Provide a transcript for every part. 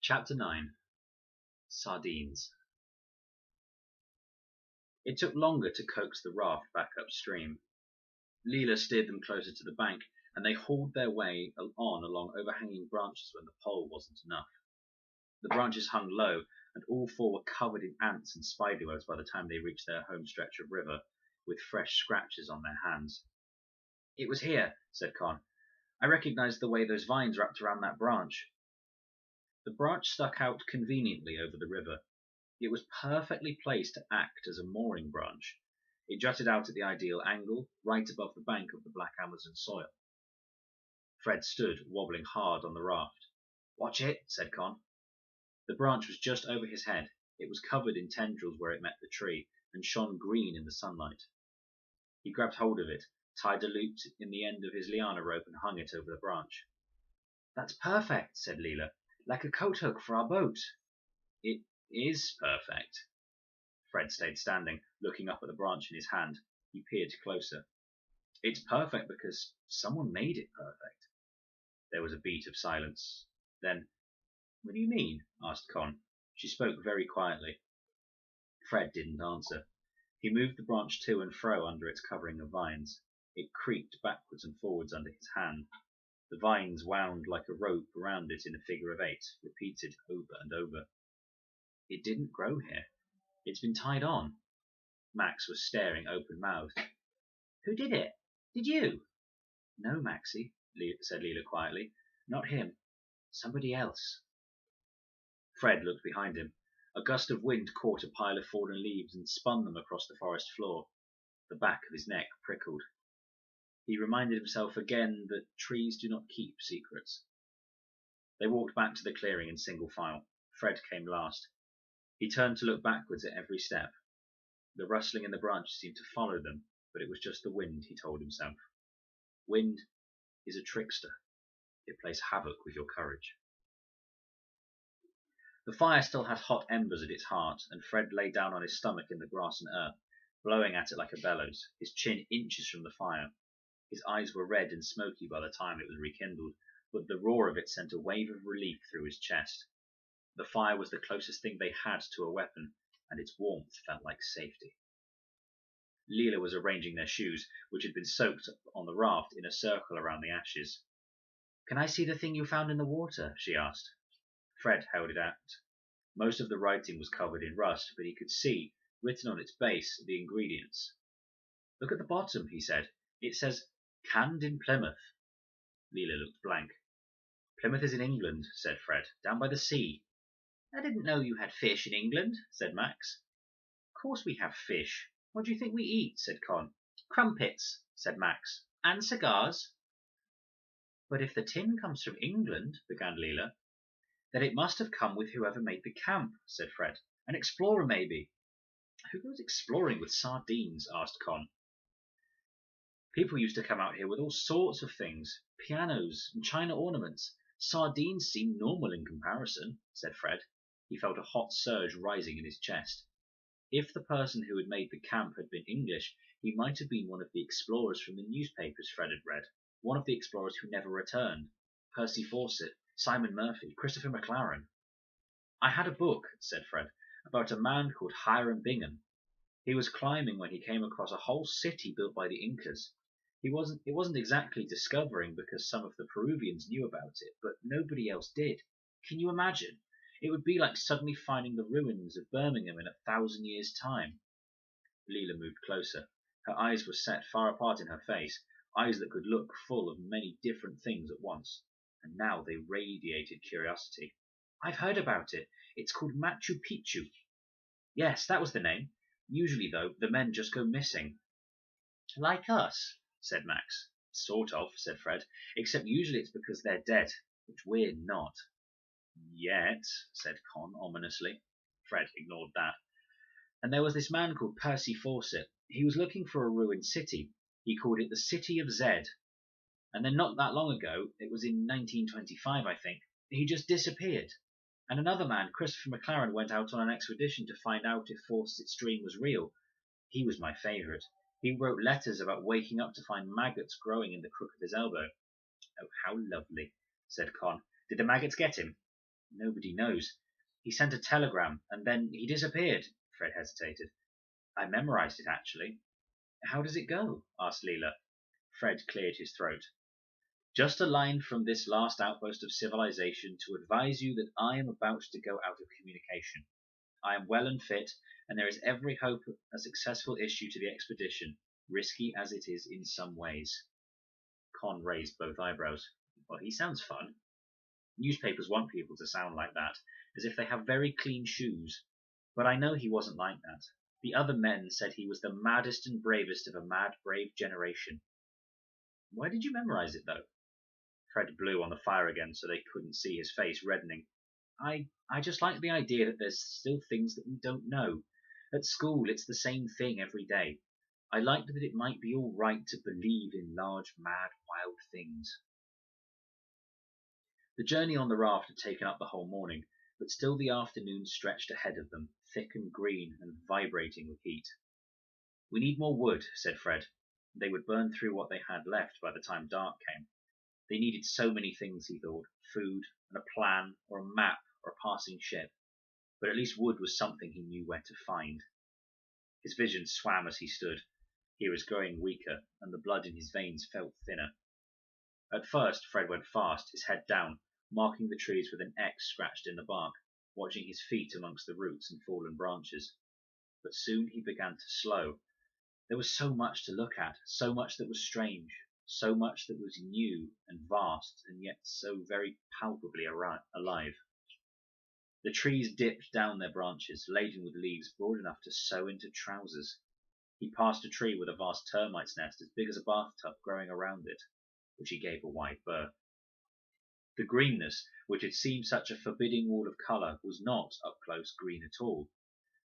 Chapter 9. Sardines. It took longer to coax the raft back upstream. Leela steered them closer to the bank, and they hauled their way on along overhanging branches when the pole wasn't enough. The branches hung low, and all four were covered in ants and spiderwebs by the time they reached their home stretch of river, with fresh scratches on their hands. "It was here," said Con. "I recognized the way those vines wrapped around that branch." The branch stuck out conveniently over the river. It was perfectly placed to act as a mooring branch. It jutted out at the ideal angle, right above the bank of the black Amazon soil. Fred stood, wobbling hard on the raft. "Watch it," said Con. The branch was just over his head. It was covered in tendrils where it met the tree, and shone green in the sunlight. He grabbed hold of it, tied a loop in the end of his liana rope, and hung it over the branch. "That's perfect," said Leela. "Like a coat hook for our boat." "It is perfect." Fred stayed standing, looking up at the branch in his hand. He peered closer. "It's perfect because someone made it perfect." There was a beat of silence. Then, "What do you mean?" asked Con. She spoke very quietly. Fred didn't answer. He moved the branch to and fro under its covering of vines. It creaked backwards and forwards under his hand. The vines wound like a rope around it in a figure of 8, repeated over and over. "It didn't grow here. It's been tied on." Max was staring open-mouthed. "Who did it? Did you?" "No, Maxie," said Leela quietly. "Not him. Somebody else." Fred looked behind him. A gust of wind caught a pile of fallen leaves and spun them across the forest floor. The back of his neck prickled. He reminded himself again that trees do not keep secrets. They walked back to the clearing in single file. Fred came last. He turned to look backwards at every step. The rustling in the branches seemed to follow them, but it was just the wind, he told himself. Wind is a trickster. It plays havoc with your courage. The fire still had hot embers at its heart, and Fred lay down on his stomach in the grass and earth, blowing at it like a bellows, his chin inches from the fire. His eyes were red and smoky by the time it was rekindled, but the roar of it sent a wave of relief through his chest. The fire was the closest thing they had to a weapon, and its warmth felt like safety. Leela was arranging their shoes, which had been soaked on the raft, in a circle around the ashes. "Can I see the thing you found in the water?" she asked. Fred held it out. Most of the writing was covered in rust, but he could see, written on its base, the ingredients. "Look at the bottom," he said. "It says, 'Canned in Plymouth.'" Leela looked blank. "Plymouth is in England," said Fred, "down by the sea." "I didn't know you had fish in England," said Max. "Of course we have fish. What do you think we eat?" said Con. "Crumpets," said Max. "And cigars." "But if the tin comes from England," began Leela. "Then it must have come with whoever made the camp," said Fred. "An explorer, maybe." "Who goes exploring with sardines?" asked Con. "People used to come out here with all sorts of things, pianos and china ornaments. Sardines seem normal in comparison," said Fred. He felt a hot surge rising in his chest. If the person who had made the camp had been English, he might have been one of the explorers from the newspapers Fred had read, one of the explorers who never returned. Percy Fawcett, Simon Murphy, Christopher McLaren. "I had a book," said Fred, "about a man called Hiram Bingham. He was climbing when he came across a whole city built by the Incas. It wasn't exactly discovering, because some of the Peruvians knew about it, but nobody else did. Can you imagine? It would be like suddenly finding the ruins of Birmingham in 1,000 years' time." Leela moved closer. Her eyes were set far apart in her face, eyes that could look full of many different things at once, and now they radiated curiosity. "I've heard about it. It's called Machu Picchu." "Yes, that was the name. Usually, though, the men just go missing." "Like us," said Max. "Sort of," said Fred, "except usually it's because they're dead, which we're not." "Yet," said Con ominously. Fred ignored that. "And there was this man called Percy Fawcett. He was looking for a ruined city. He called it the City of Zed. And then not that long ago, it was in 1925, I think, he just disappeared. And another man, Christopher McLaren, went out on an expedition to find out if Fawcett's dream was real. He was my favourite. He wrote letters about waking up to find maggots growing in the crook of his elbow." "Oh, how lovely," said Con. "Did the maggots get him?" Nobody knows. He sent a telegram, and then he disappeared. Fred hesitated. I memorized it, actually. How does it go? Asked Leela. Fred cleared his throat. Just a line from this last outpost of civilization to advise you that I am about to go out of communication. I am well and fit, and there is every hope of a successful issue to the expedition, risky as it is in some ways. Con raised both eyebrows. Well, he sounds fun. Newspapers want people to sound like that, as if they have very clean shoes. But I know he wasn't like that. The other men said he was the maddest and bravest of a mad, brave generation. Why did you memorize it, though? Fred blew on the fire again so they couldn't see his face reddening. I just like the idea that there's still things that we don't know. At school, it's the same thing every day. I liked that it might be all right to believe in large, mad, wild things. The journey on the raft had taken up the whole morning, but still the afternoon stretched ahead of them, thick and green and vibrating with heat. We need more wood, said Fred. They would burn through what they had left by the time dark came. They needed so many things, he thought, food, and a plan, or a map, or a passing ship. But at least wood was something he knew where to find. His vision swam as he stood. He was growing weaker, and the blood in his veins felt thinner. At first, Fred went fast, his head down, marking the trees with an X scratched in the bark, watching his feet amongst the roots and fallen branches. But soon he began to slow. There was so much to look at, so much that was strange, so much that was new and vast, and yet so very palpably alive. The trees dipped down their branches, laden with leaves broad enough to sew into trousers. He passed a tree with a vast termite's nest as big as a bathtub growing around it, which he gave a wide berth. The greenness, which had seemed such a forbidding wall of colour, was not, up close, green at all.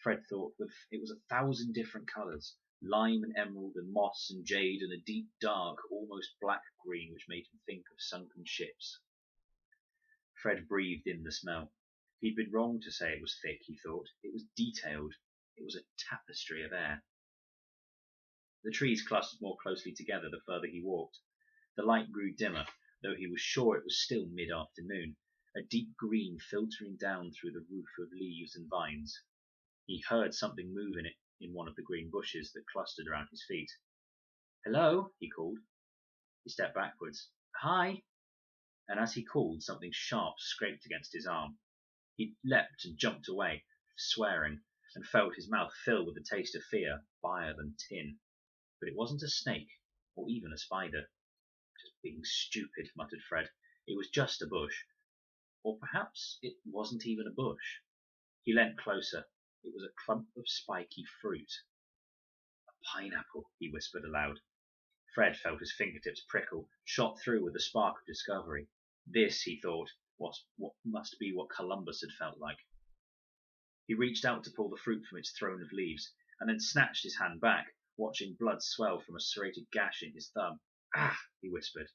Fred thought it was 1,000 different colours, lime and emerald and moss and jade and a deep dark, almost black green which made him think of sunken ships. Fred breathed in the smell. He'd been wrong to say it was thick, he thought. It was detailed. It was a tapestry of air. The trees clustered more closely together the further he walked. The light grew dimmer, though he was sure it was still mid-afternoon, a deep green filtering down through the roof of leaves and vines. He heard something move in one of the green bushes that clustered around his feet. Hello, he called. He stepped backwards. Hi! And as he called, something sharp scraped against his arm. He leapt and jumped away, swearing, and felt his mouth fill with the taste of fear, fire than tin. But it wasn't a snake, or even a spider. Just being stupid, muttered Fred. It was just a bush. Or perhaps it wasn't even a bush. He leant closer. It was a clump of spiky fruit. A pineapple, he whispered aloud. Fred felt his fingertips prickle, shot through with a spark of discovery. This, he thought, was what must be what Columbus had felt like. He reached out to pull the fruit from its throne of leaves, and then snatched his hand back, watching blood swell from a serrated gash in his thumb. Ah! He whispered.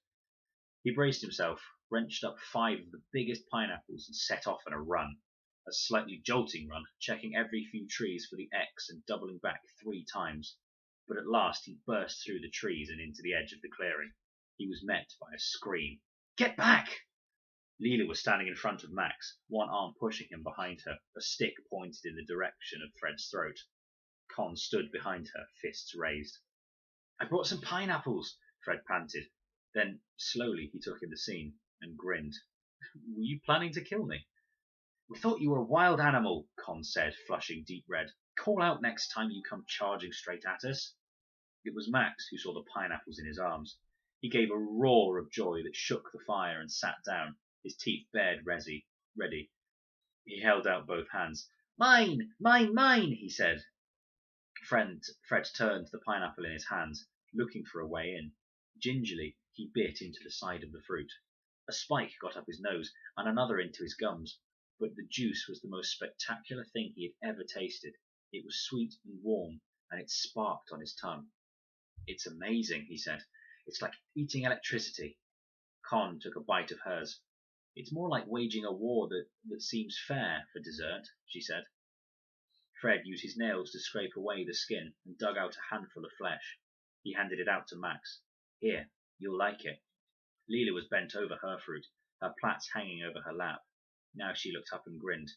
He braced himself, wrenched up 5 of the biggest pineapples, and set off on a run. A slightly jolting run, checking every few trees for the X and doubling back 3 times. But at last he burst through the trees and into the edge of the clearing. He was met by a scream. Get back! Leela was standing in front of Max, one arm pushing him behind her, a stick pointed in the direction of Fred's throat. Con stood behind her, fists raised. I brought some pineapples, Fred panted. Then, slowly, he took in the scene and grinned. Were you planning to kill me? We thought you were a wild animal, Con said, flushing deep red. Call out next time you come charging straight at us. It was Max who saw the pineapples in his arms. He gave a roar of joy that shook the fire and sat down, his teeth bared ready. He held out both hands. Mine! Mine! Mine! He said. Fred turned the pineapple in his hands, looking for a way in. Gingerly, he bit into the side of the fruit. A spike got up his nose, and another into his gums, but the juice was the most spectacular thing he had ever tasted. It was sweet and warm, and it sparked on his tongue. It's amazing, he said. It's like eating electricity. Con took a bite of hers. It's more like waging a war that seems fair for dessert, she said. Fred used his nails to scrape away the skin and dug out a handful of flesh. He handed it out to Max. Here, you'll like it. Leela was bent over her fruit, her plaits hanging over her lap. Now she looked up and grinned.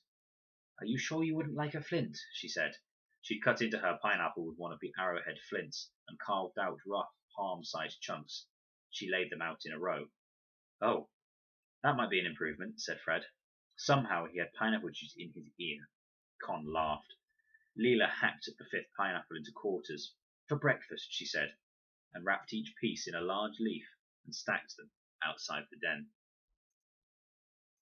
"Are you sure you wouldn't like a flint?" she said. She'd cut into her pineapple with one of the arrowhead flints and carved out rough, palm-sized chunks. She laid them out in a row. "Oh, that might be an improvement," said Fred. Somehow he had pineapple juice in his ear. Con laughed. Leela hacked the fifth pineapple into quarters. "For breakfast," she said, and wrapped each piece in a large leaf and stacked them outside the den.